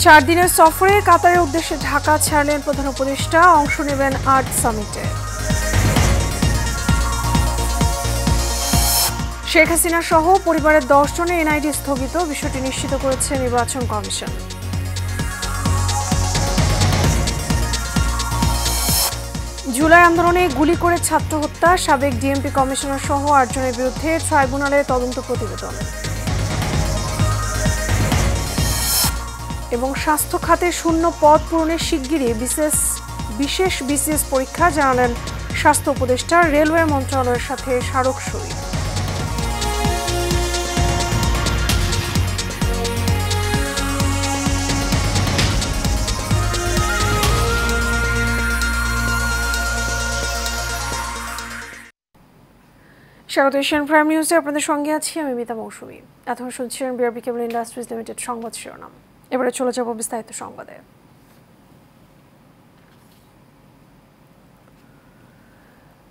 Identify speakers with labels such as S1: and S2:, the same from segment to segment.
S1: 4 দিনের সফরে কাতারের উদ্দেশ্যে ঢাকা ছাড়লেন প্রধান উপদেষ্টা, অংশ নেবেন আর্ট সামিটে। শেখ হাসিনা সহ পরিবারের 10 জনের এনআইডি স্থগিত, বিষয়টি নিশ্চিত করেছে নির্বাচন কমিশন। জুলাই আন্দোলনে গুলি করে ছাত্র হত্যা, সাবেক ডিএমপি কমিশনার সহ 8 জনের বিরুদ্ধে ট্রাইব্যুনালে তদন্ত প্রতিবেদন। এবং স্বাস্থ্য খাতে শূন্য পদ পূরণের শিগগিরই বিশেষ বিসিএস পরীক্ষা, জানালেন স্বাস্থ্য উপদেষ্টা। রেলওয়ে মন্ত্রণালয়ের সাথে স্মারকসই। স্বাগত এশিয়ান প্রাইম নিউজে, আপনাদের সঙ্গে আছি আমি মিতা মৌসুমী। এখন শুনছিলেন বিআরবি কেবল ইন্ডাস্ট্রিজ লিমিটেড সংবাদ শিরোনাম। এবারে চলে যাব বিস্তারিত সংবাদে।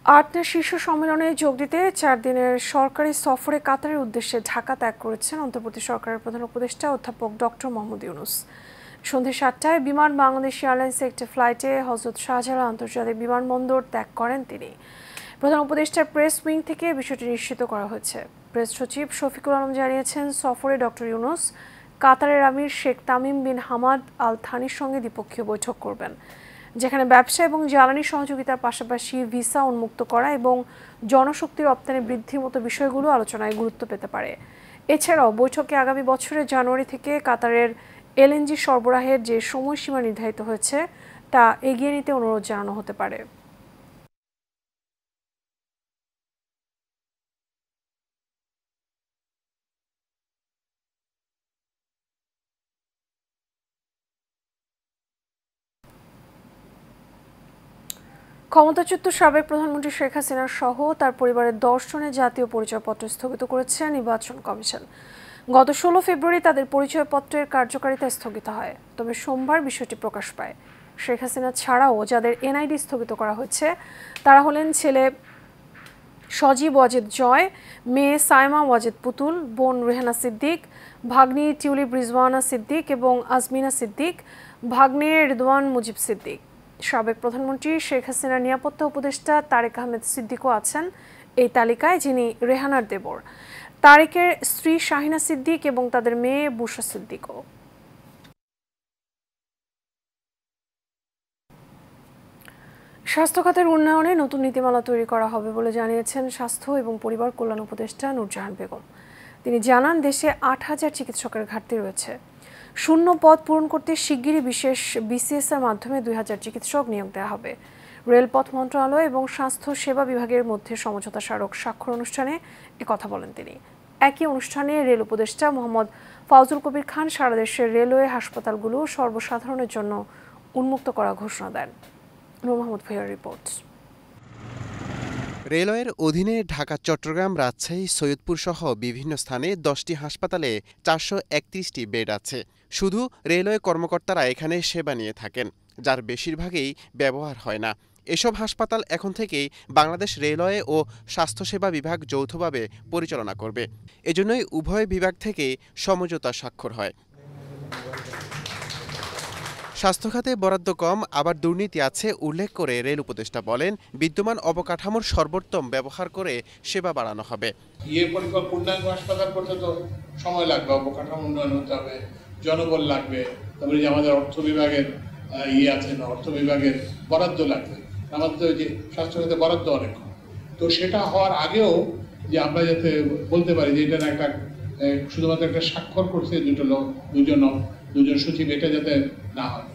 S1: আর্টনের শীর্ষ সম্মেলনে যোগ দিতে 4 দিনের সরকারি সফরে কাতারের উদ্দেশ্যে ঢাকা ত্যাগ করেছেন অন্তর্বর্তী সরকারের প্রধান উপদেষ্টা অধ্যাপক ডক্টর মোহাম্মদ ইউনূস। সন্ধ্যে 7টায় বিমান বাংলাদেশ এয়ারলাইন্স একটি ফ্লাইটে হযরত শাহজালাল আন্তর্জাতিক বিমানবন্দর ত্যাগ করেন তিনি। প্রধান উপদেষ্টার প্রেস উইং থেকে বিষয়টি নিশ্চিত করা হয়েছে। প্রেস সচিব শফিকুল আলম জানিয়েছেন, সফরে ডক্টর ইউনূস কাতারের আমির Sheikh Tamim bin Hamad Al থানির সঙ্গে দ্বিপক্ষীয় বৈঠক করবেন, যেখানে ব্যবসা এবং জ্বালানি সহযোগিতার পাশাপাশি ভিসা উন্মুক্ত করা এবং জনশক্তি রপ্তানি বৃদ্ধির মতো বিষয়গুলো আলোচনায় গুরুত্ব পেতে পারে। এছাড়াও বৈঠকে আগামী বছরের জানুয়ারি থেকে কাতারের এলএনজি সরবরাহের যে সময়সীমা নির্ধারিত হয়েছে তা এগিয়ে নিতে অনুরোধ জানানো হতে পারে। ক্ষমতাচ্যুত সাবেক প্রধানমন্ত্রী শেখ হাসিনা সহ তার পরিবারের 10 জনের জাতীয় পরিচয়পত্র স্থগিত করেছে নির্বাচন কমিশন। গত 16 ফেব্রুয়ারি তাদের পরিচয়পত্রের কার্যকারিতা স্থগিত হয়, তবে সোমবার বিষয়টি প্রকাশ পায়। শেখ হাসিনা ছাড়াও যাদের এনআইডি স্থগিত করা হয়েছে তারা হলেন ছেলে সজীব ওয়াজেদ জয়, মেয়ে সাইমা ওয়াজেদ পুতুল, বোন রেহানা সিদ্দিক, ভাগ্নি টিউলিপ রিজওয়ানা সিদ্দিক এবং আজমিনা সিদ্দিক, ভাগ্নে রিদওয়ান মুজিব সিদ্দিক। সাবেক প্রধানমন্ত্রী শেখ হাসিনার নিরাপত্তা উপদেষ্টা তারেক আহমেদ সিদ্দিকও আছেন এই তালিকায়, যিনি রেহানার দেবর। তারেকের স্ত্রী শাহিনা সিদ্দিক এবং তাদের মেয়ে বুশা সিদ্দিকও। স্বাস্থ্য খাতের উন্নয়নে নতুন নীতিমালা তৈরি করা হবে বলে জানিয়েছেন স্বাস্থ্য এবং পরিবার কল্যাণ উপদেষ্টা নূরজাহান বেগম। তিনি জানান, দেশে 8000 চিকিৎসকের ঘাটতি রয়েছে। শূন্য পদ পূরণ করতে শিগগিরই বিশেষ বিসিএস এর মাধ্যমে 2000 চিকিৎসক নিয়োগ দেওয়া হবে। রেলপথ মন্ত্রণালয় এবং স্বাস্থ্য সেবা বিভাগের মধ্যে সমঝোতা স্মারক স্বাক্ষর অনুষ্ঠানে একথা বলেন তিনি। একই অনুষ্ঠানে রেল উপদেষ্টা মোহাম্মদ ফাউজুল কবির খান সারা দেশের রেলওয়ে হাসপাতালগুলো সর্বসাধারণের জন্য উন্মুক্ত করার ঘোষণা দেন। নূর মোহাম্মদ ভূঁইয়ার রিপোর্ট।
S2: রেলওয়ের অধীনে ঢাকা, চট্টগ্রাম, রাজশাহী, সৈয়দপুর সহ বিভিন্ন স্থানে 10টি হাসপাতালে 431টি বেড আছে। শুধু রেলওয়ে কর্মকর্তারা এখানে সেবা নিয়ে থাকেন, যার বেশিরভাগই ব্যবহার হয় না। এসব হাসপাতাল এখন থেকেই বাংলাদেশ রেলওয়ে ও স্বাস্থ্যসেবা বিভাগ যৌথভাবে পরিচালনা করবে। এজন্যই উভয় বিভাগ থেকে সমঝোতা স্বাক্ষর হয়। স্বাস্থ্য খাতে বরাদ্দ কম, আবার দুর্নীতি আছে উল্লেখ করে রেল উপদেষ্টা বলেন, বিদ্যমান অবকাঠামোর সর্বোত্তম ব্যবহার করে সেবা বাড়ানো হবে।
S3: পূর্ণাঙ্গ হাসপাতাল করতে তো সময় লাগবে, অবকাঠামো উন্নয়ন হতে হবে, জনবল লাগবে, তারপরে যে আমাদের অর্থ বিভাগের আছে না, অর্থ বিভাগের বরাদ্দ লাগবে। আমাদের তো যে স্বাস্থ্য খাতে বরাদ্দ অনেক কম, তো সেটা হওয়ার আগেও যে আমরা যাতে বলতে পারি যে এটা একটা শুধুমাত্র একটা স্বাক্ষর করছে দুজন সচিব, এটা যাতে না হয়।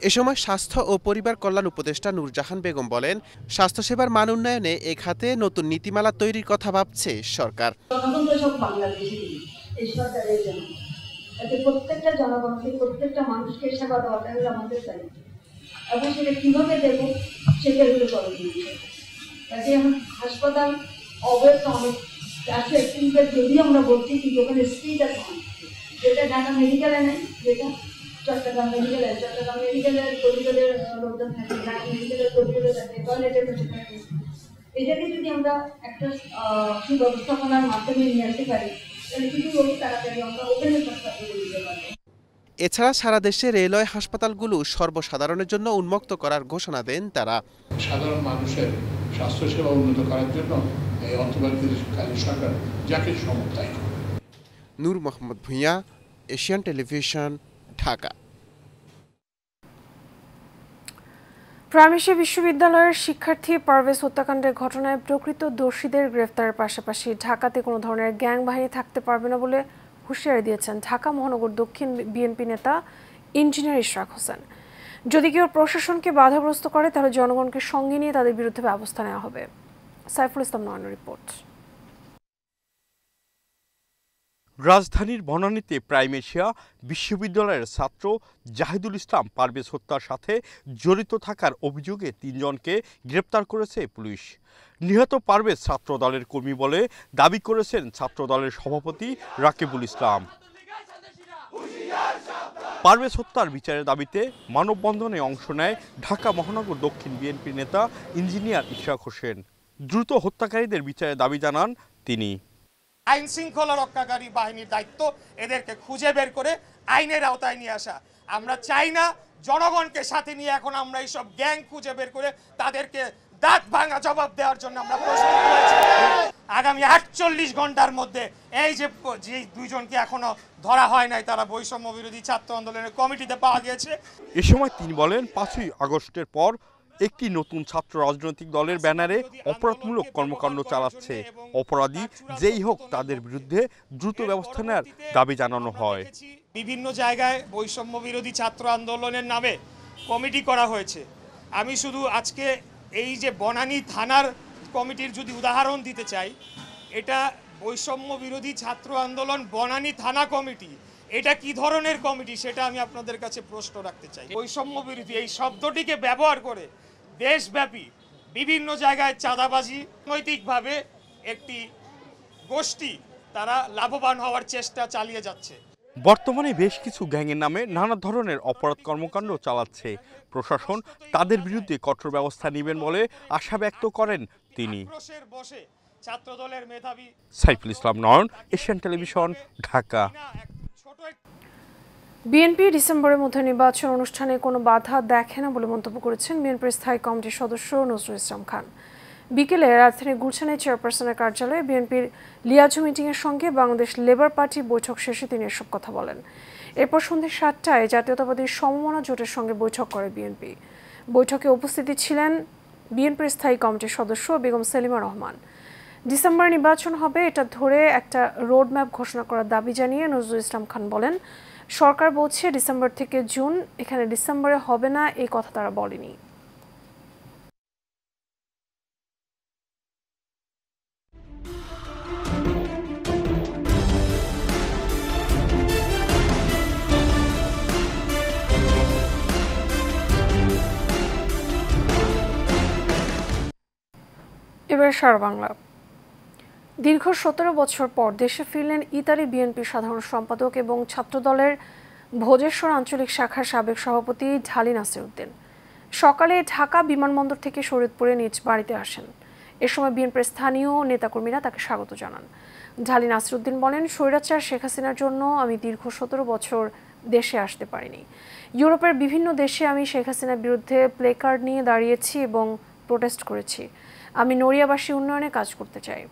S2: এ সময় স্বাস্থ্য ও পরিবার কল্যাণ উপদেষ্টা নূরজাহান বেগম বলেন, স্বাস্থ্যসেবার মান উন্নয়নে এ খাতে নতুন নীতিমালা তৈরির কথা ভাবছে সরকার।
S4: প্রত্যেকটা জনগণকে, প্রত্যেকটা মানুষকে সেবা দেওয়াটা হলো আমাদের দায়িত্ব, এবং সেটা কিভাবে দেব সেটা হলো করণীয় বিষয়। কাজে হাসপাতাল অবৈধ অনেক আছে, কিন্তু যদি আমরা বলছি কিন্তু ওখানে স্পিড আছে, যেটা ঢাকা মেডিকেলে নেই, যেটা চট্টগ্রাম মেডিকেলের করিডোরের লোকজন থাকে, ঢাকা মেডিকেলের করিডোরে থাকে, টয়লেটের পাশে থাকে। এটাকে যদি আমরা একটা সুব্যবস্থাপনার মাধ্যমে নিয়ে আসতে পারি, তাহলে কিছু তাড়াতাড়ি আমরা ওপেনের প্রস্তাব করে দিতে পারবো।
S2: এছাড়া সারা দেশে রেলওয়ে হাসপাতালগুলো সর্বসাধারণের জন্য উন্মুক্ত করার ঘোষণা দেন তারা।
S3: সাধারণ মানুষের স্বাস্থ্যসেবা উন্নত করার জন্য এই অন্তর্বর্তীকালীন সরকার যাকে সম্ভব তাই করবে।
S2: নূর মোহাম্মদ ভূঁইয়া, এশিয়ান টেলিভিশন, ঢাকা।
S1: প্রাইমেশী বিশ্ববিদ্যালয়ের শিক্ষার্থী পারভেজ হত্যাকাণ্ডের ঘটনায় প্রকৃত দোষীদের গ্রেফতারের পাশাপাশি ঢাকাতে কোনো ধরনের গ্যাং বাহিনী থাকতে পারবে না বলে হুঁশিয়ারি দিয়েছেন ঢাকা মহানগর দক্ষিণ বিএনপি নেতা ইঞ্জিনিয়ার ইশরাক হোসেন। যদি কেউ প্রশাসনকে বাধাগ্রস্ত করে তাহলে জনগণকে সঙ্গে নিয়ে তাদের বিরুদ্ধে ব্যবস্থা নেওয়া হবে। সাইফুল ইসলাম নয়নের রিপোর্ট।
S5: রাজধানীর বনানীতে প্রাইমেশিয়া বিশ্ববিদ্যালয়ের ছাত্র জাহিদুল ইসলাম পারভেজ হত্যার সাথে জড়িত থাকার অভিযোগে ৩ জনকে গ্রেপ্তার করেছে পুলিশ। নিহত পারভেজ ছাত্রদলের কর্মী বলে দাবি করেছেন ছাত্রদলের সভাপতি রাকিবুল ইসলাম। পারভেজ হত্যার বিচারের দাবিতে মানববন্ধনে অংশ নেয় ঢাকা মহানগর দক্ষিণ বিএনপি নেতা ইঞ্জিনিয়ার ইশরাক হোসেন। দ্রুত হত্যাকারীদের বিচারের দাবি জানান তিনি।
S6: আইন শৃঙ্খলা রক্ষাকারী বাহিনীর দায়িত্ব এদেরকে খুঁজে বের করে আইনের আওতায় নিয়ে আসা। আমরা চাই না জনগণকে সাথে নিয়ে এখন আমরা এইসব গ্যাং খুঁজে বের করে তাদেরকে দাঁত ভাঙা জবাব দেওয়ার জন্য আমরা প্রস্তুত রয়েছি। আগামী ৪৮ ঘন্টার মধ্যে এই যে ২ জনকে এখনো ধরা হয় নাই, তারা বৈষম্য বিরোধী ছাত্র আন্দোলনের কমিটিতে পাওয়া গিয়েছে।
S5: এ সময় তিনি বলেন ৫ই আগস্টের পর একটি নতুন ছাত্র রাজনৈতিক দলের ব্যানারে অপরাধমূলক কর্মকাণ্ড চালাচ্ছে। অপরাধী যেই হোক তাদের বিরুদ্ধে দ্রুত ব্যবস্থা নেওয়ার দাবি জানানো হয়।
S6: বিভিন্ন জায়গায় বৈষম্য বিরোধী ছাত্র আন্দোলনের নামে কমিটি করা হয়েছে। আমি শুধু আজকে এই যে বনানী থানার কমিটির যদি উদাহরণ দিতে চাই, এটা বৈষম্য বিরোধী ছাত্র আন্দোলন বনানী থানা কমিটি। এটা কি ধরনের কমিটি সেটা আমি আপনাদের কাছে প্রশ্ন রাখতে চাই। বৈষম্য বিরোধী এই শব্দটিকে ব্যবহার করে দেশব্যাপী বিভিন্ন জায়গায় চাঁদাবাজি, নৈতিকভাবে একটি গোষ্ঠী তারা লাভবান হওয়ার চেষ্টা চালিয়ে যাচ্ছে।
S5: বর্তমানে বেশ কিছু গ্যাংয়ের নামে নানা ধরনের অপরাধ কর্মকাণ্ড চালাচ্ছে। প্রশাসন তাদের বিরুদ্ধে কঠোর ব্যবস্থা নেবেন বলে আশা ব্যক্ত করেন তিনি।
S6: ছাত্রদলের মেধাবী
S5: সাইফুল ইসলাম নয়ন, এশিয়ান টেলিভিশন, ঢাকা।
S1: বিএনপি ডিসেম্বরের মধ্যে নির্বাচন অনুষ্ঠানে কোনো বাধা দেখে না বলে মন্তব্য করেছেন বিএনপির স্থায়ী কমিটির সদস্য নজরুল ইসলাম খান। বিকেলে রাজধানীর গুলশানে চেয়ারপারসনের কার্যালয়ে বিএনপির লিয়াজু মিটিংয়ের সঙ্গে বাংলাদেশ লেবার পার্টি বৈঠক শেষে তিনি এসব কথা বলেন। এরপর সন্ধ্যে ৭টায় জাতীয়তাবাদী সমমনা জোটের সঙ্গে বৈঠক করে বিএনপি। বৈঠকে উপস্থিত ছিলেন বিএনপির স্থায়ী কমিটির সদস্য বেগম সেলিমা রহমান। ডিসেম্বরে নির্বাচন হবে এটা ধরে একটা রোডম্যাপ ঘোষণা করার দাবি জানিয়ে নজরুল ইসলাম খান বলেন, সরকার বলছে ডিসেম্বর থেকে জুন, এখানে ডিসেম্বরে হবে না এই কথা তারা বলেনি। এবার সারা বাংলা। দীর্ঘ ১৭ বছর পর দেশে ফিরলেন ইতালি বিএনপির সাধারণ সম্পাদক এবং ছাত্রদলের ভোজেশ্বর আঞ্চলিক শাখার সাবেক সভাপতি ঢালী নাসির উদ্দিন। সকালে ঢাকা বিমানবন্দর থেকে শরীয়তপুরে নিজ বাড়িতে আসেন। এ সময় বিএনপির স্থানীয় নেতাকর্মীরা তাকে স্বাগত জানান। ঢালী নাসির উদ্দিন বলেন, স্বৈরাচার শেখ হাসিনার জন্য আমি দীর্ঘ ১৭ বছর দেশে আসতে পারিনি। ইউরোপের বিভিন্ন দেশে আমি শেখ হাসিনার বিরুদ্ধে প্লেকার্ড নিয়ে দাঁড়িয়েছি এবং প্রোটেস্ট করেছি। আমি নড়িয়াবাসী উন্নয়নে কাজ করতে চাই।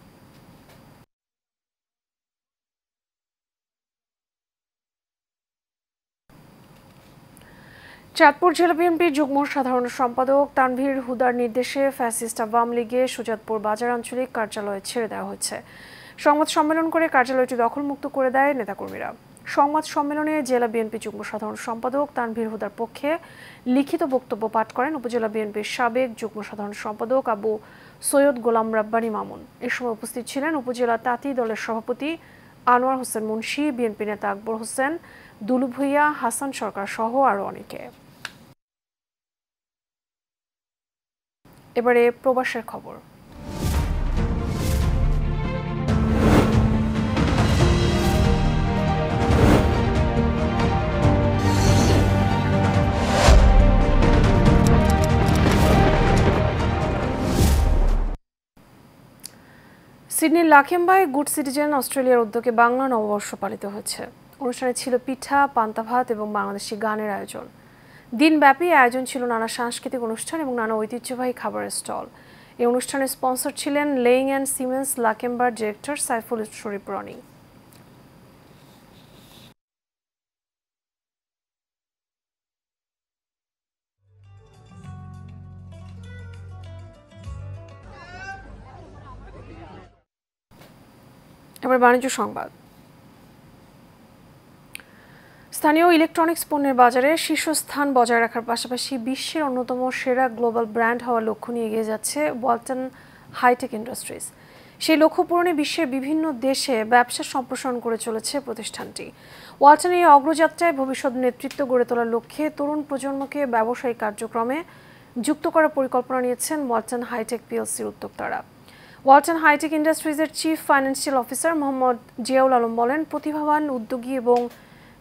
S1: চাঁদপুর জেলা বিএনপির যুগ্ম সাধারণ সম্পাদক তানভীর হুদার নির্দেশে ফ্যাসিস্ট আওয়ামী লীগে সুজাতপুর বাজার আঞ্চলিক কার্যালয় ছেড়ে দেওয়া হয়েছে। সংবাদ সম্মেলন করে কার্যালয়টি দখলমুক্ত করে দেয় নেতাকর্মীরা। সংবাদ সম্মেলনে জেলা বিএনপি যুগ্ম সাধারণ সম্পাদক তানভীর হুদার পক্ষে লিখিত বক্তব্য পাঠ করেন উপজেলা বিএনপির সাবেক যুগ্ম সাধারণ সম্পাদক আবু সৈয়দ গোলাম রাব্বানী মামুন। এ সময় উপস্থিত ছিলেন উপজেলা তাঁতি দলের সভাপতি আনোয়ার হোসেন মুন্সি, বিএনপি নেতা আকবর হোসেন, দুলু ভূঁইয়া, হাসান সরকার সহ আরও অনেকে। এবারে প্রবাসের খবর। সিডনির লাখেম্বায় গুড সিটিজেন অস্ট্রেলিয়ার উদ্যোগে বাংলা নববর্ষ পালিত হয়েছে। অনুষ্ঠানে ছিল পিঠা, পান্তা ভাত এবং বাংলাদেশি গানের আয়োজন। দিনব্যাপী আয়োজন ছিল নানা সাংস্কৃতিক অনুষ্ঠান এবং নানা ঐতিহ্যবাহী খাবারের স্টল। এই অনুষ্ঠানের স্পন্সর ছিলেন লেইং অ্যান্ড সিমেন্স লাকেম্বার ডিরেক্টর সাইফুল শরীফ রনি। এবার বাণিজ্য সংবাদ। স্থানীয় ইলেকট্রনিক্স পণ্যের বাজারে শীর্ষস্থান বজায় রাখার পাশাপাশি বিশ্বের অন্যতম সেরা গ্লোবাল ব্র্যান্ড হওয়ার লক্ষ্য নিয়ে এগিয়ে যাচ্ছে ওয়ালটন হাইটেক ইন্ডাস্ট্রিজ। সেই লক্ষ্য পূরণে বিশ্বের বিভিন্ন দেশে ব্যবসা সম্প্রসারণ করে চলেছে প্রতিষ্ঠানটি। ওয়ালটনের এই অগ্রযাত্রায় ভবিষ্যৎ নেতৃত্ব গড়ে তোলার লক্ষ্যে তরুণ প্রজন্মকে ব্যবসায়িক কার্যক্রমে যুক্ত করার পরিকল্পনা নিয়েছেন ওয়ালটন হাইটেক পিএলসির উদ্যোক্তারা। ওয়ালটন হাইটেক ইন্ডাস্ট্রিজের chief financial officer Mohammad Ziaul Alam বলেন, প্রতিভাবান, উদ্যোগী এবং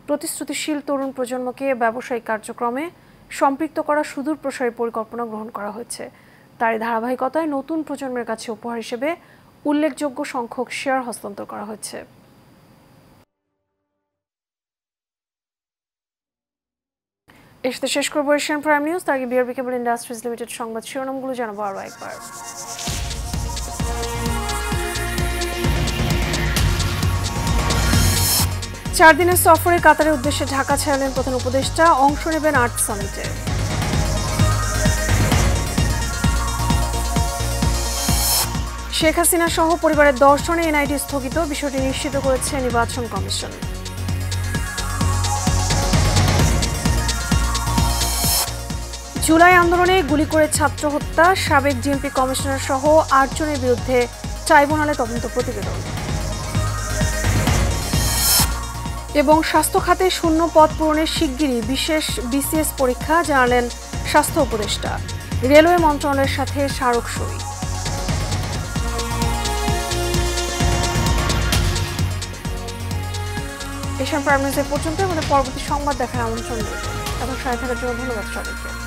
S1: প্রতিশ্রুতিশীল তরুণ প্রজন্মকে ব্যবসায়িক কার্যক্রমে সম্পৃক্ত করা সুদূর প্রসারী পরিকল্পনা গ্রহণ করা হয়েছে। তারই ধারাবাহিকতায় নতুন প্রজন্মের কাছে উপহার হিসেবে উল্লেখযোগ্য সংখ্যক শেয়ার হস্তান্তর করা হয়েছে। এর সাথে শেষ করব এশিয়ান প্রাইম নিউজ। তার আগে বিআরবি কেবল ইন্ডাস্ট্রিজ লিমিটেড সংবাদ শিরোনামগুলো জানাবো আরও একবার। 4 দিনের সফরে কাতারের উদ্দেশ্যে ঢাকা ছাড়লেন প্রধান উপদেষ্টা, অংশ নেবেন 8 সামিটে। শেখ হাসিনা সহ পরিবারের 10 জনের এনআইডি স্থগিত, বিষয়টি নিশ্চিত করেছে নির্বাচন কমিশন। জুলাই আন্দোলনে গুলি করে ছাত্র হত্যা, সাবেক ডিএমপি কমিশনার সহ 8 জনের বিরুদ্ধে ট্রাইব্যুনালে তদন্ত প্রতিবেদন। এবং স্বাস্থ্য খাতে শূন্য পদ পূরণের শিগগিরই বিশেষ বিসিএস পরীক্ষা, জানালেন স্বাস্থ্য উপদেষ্টা। রেলওয়ে মন্ত্রণালয়ের সাথে স্মারক সই। এশিয়ান প্রাইম নিউজের পর্যন্ত আমাদের পরবর্তী সংবাদ দেখার আমন্ত্রণ রইল। এখন সাথে থাকার জন্য ধন্যবাদ সবাইকে।